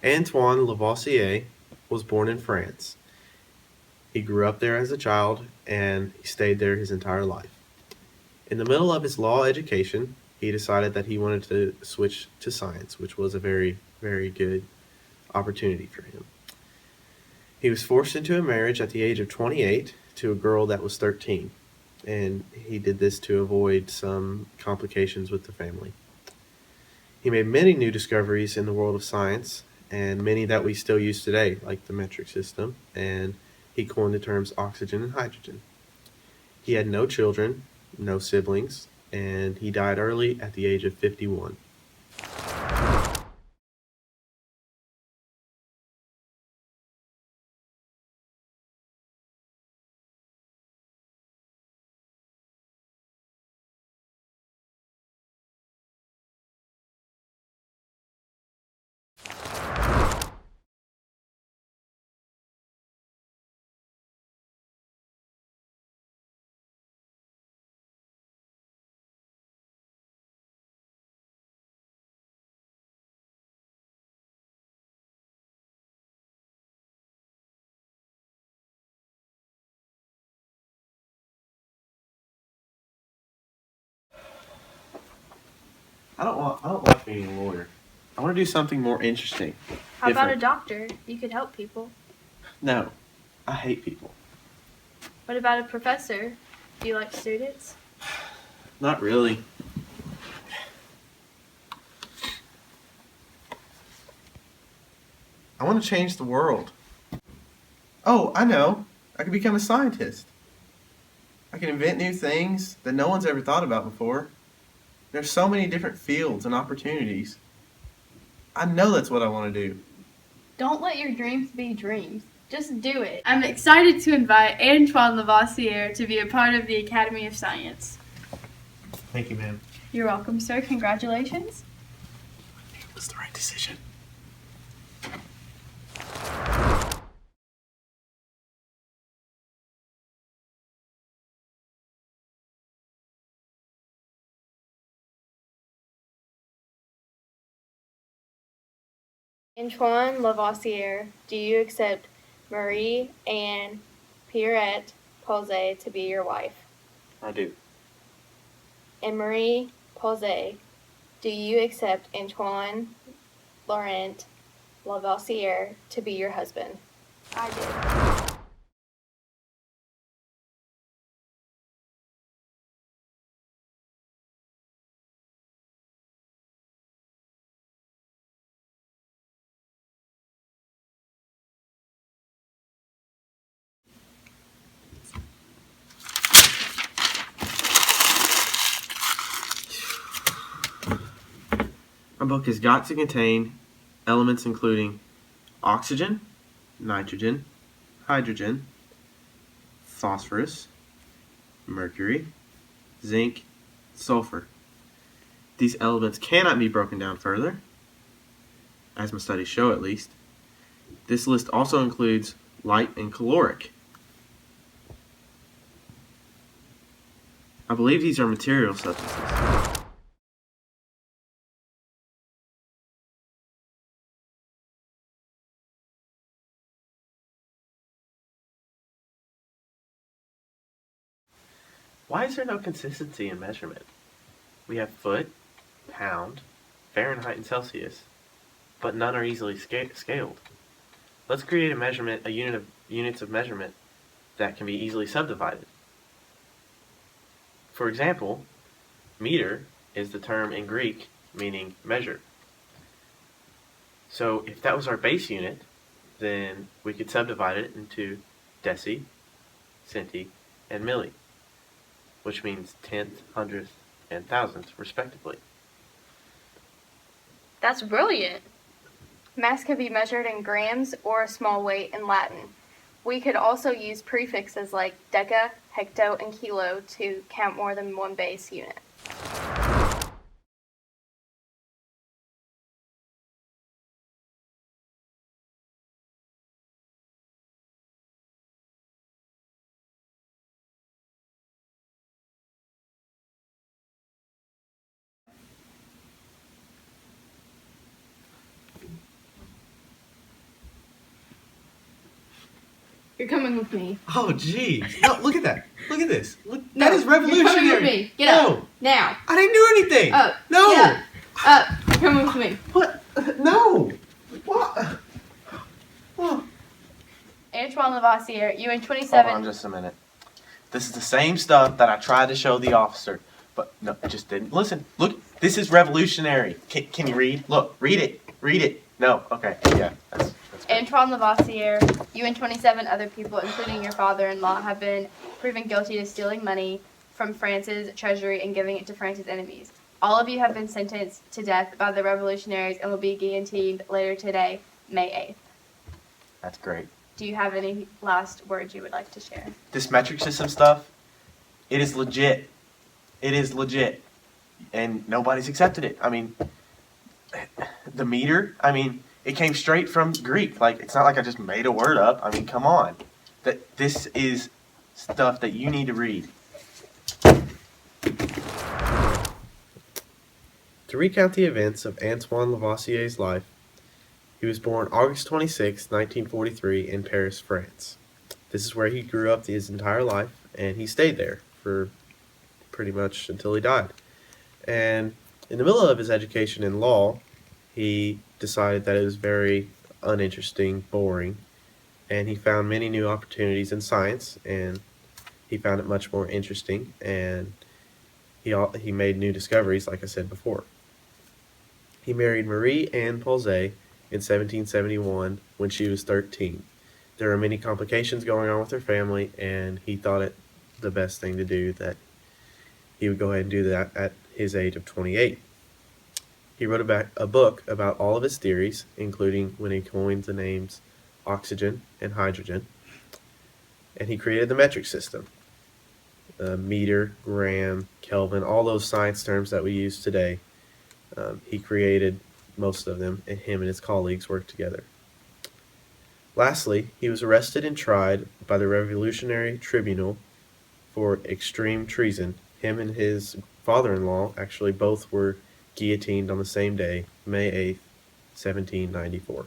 Antoine Lavoisier was born in France. He grew up there as a child and he stayed there his entire life. In the middle of his law education, he decided that he wanted to switch to science, which was a very, very good opportunity for him. He was forced into a marriage at the age of 28 to a girl that was 13, and he did this to avoid some complications with the family. He made many new discoveries in the world of science, and many that we still use today, like the metric system, and he coined the terms oxygen and hydrogen. He had no children, no siblings, and he died early at the age of 51. I don't like being a lawyer. I want to do something more interesting. How about a doctor? You could help people. No, I hate people. What about a professor? Do you like students? Not really. I want to change the world. Oh, I know. I could become a scientist. I can invent new things that no one's ever thought about before. There's so many different fields and opportunities. I know that's what I want to do. Don't let your dreams be dreams. Just do it. I'm excited to invite Antoine Lavoisier to be a part of the Academy of Science. Thank you, ma'am. You're welcome, sir. Congratulations. It was the right decision. Antoine Lavoisier, do you accept Marie Anne Pierrette Posay to be your wife? I do. And Marie Posay, do you accept Antoine Laurent Lavoisier to be your husband? I do. Our book has got to contain elements including oxygen, nitrogen, hydrogen, phosphorus, mercury, zinc, sulfur. These elements cannot be broken down further, as my studies show at least. This list also includes light and caloric. I believe these are material substances. Why is there no consistency in measurement? We have foot, pound, Fahrenheit, and Celsius, but none are easily scaled. Let's create a unit of units of measurement that can be easily subdivided. For example, meter is the term in Greek meaning measure. So if that was our base unit, then we could subdivide it into deci, centi, and milli, which means tenth, hundredth, and thousandth, respectively. That's brilliant. Mass could be measured in grams or a small weight in Latin. We could also use prefixes like deca, hecto, and kilo to count more than one base unit. You're coming with me. Oh, jeez. No, look at that. Look at this. Look, No, that is revolutionary. You're coming with me. Get up. Now. I didn't do anything. Up. No. Get up. Up. You're coming with me. What? No. What? Oh. Antoine Lavoisier, you in 27. Hold on just a minute. This is the same stuff that I tried to show the officer, but no, it just didn't. Listen, look, this is revolutionary. Can you read? Look, read it. Read it. No, okay, yeah, that's good. Antoine Lavoisier, you and 27 other people, including your father-in-law, have been proven guilty of stealing money from France's treasury and giving it to France's enemies. All of you have been sentenced to death by the revolutionaries and will be guillotined later today, May 8th. That's great. Do you have any last words you would like to share? This metric system stuff, it is legit. It is legit. And nobody's accepted it. I mean, the meter, I mean, it came straight from Greek. Like, it's not like I just made a word up. I mean, come on. This is stuff that you need to read. To recount the events of Antoine Lavoisier's life, he was born August 26, 1943, in Paris, France. This is where he grew up his entire life, and he stayed there for pretty much until he died. And in the middle of his education in law, he decided that it was very uninteresting, boring, and he found many new opportunities in science, and he found it much more interesting, and he made new discoveries, like I said before. He married Marie Anne Paulze in 1771 when she was 13. There were many complications going on with her family, and he thought it the best thing to do that he would go ahead and do that at his age of 28. He wrote a book about all of his theories, including when he coined the names oxygen and hydrogen, and he created the metric system. Meter, gram, Kelvin, all those science terms that we use today. He created most of them, and him and his colleagues worked together. Lastly, he was arrested and tried by the Revolutionary Tribunal for extreme treason. Him and his father-in-law actually both were guillotined on the same day, May 8th, 1794.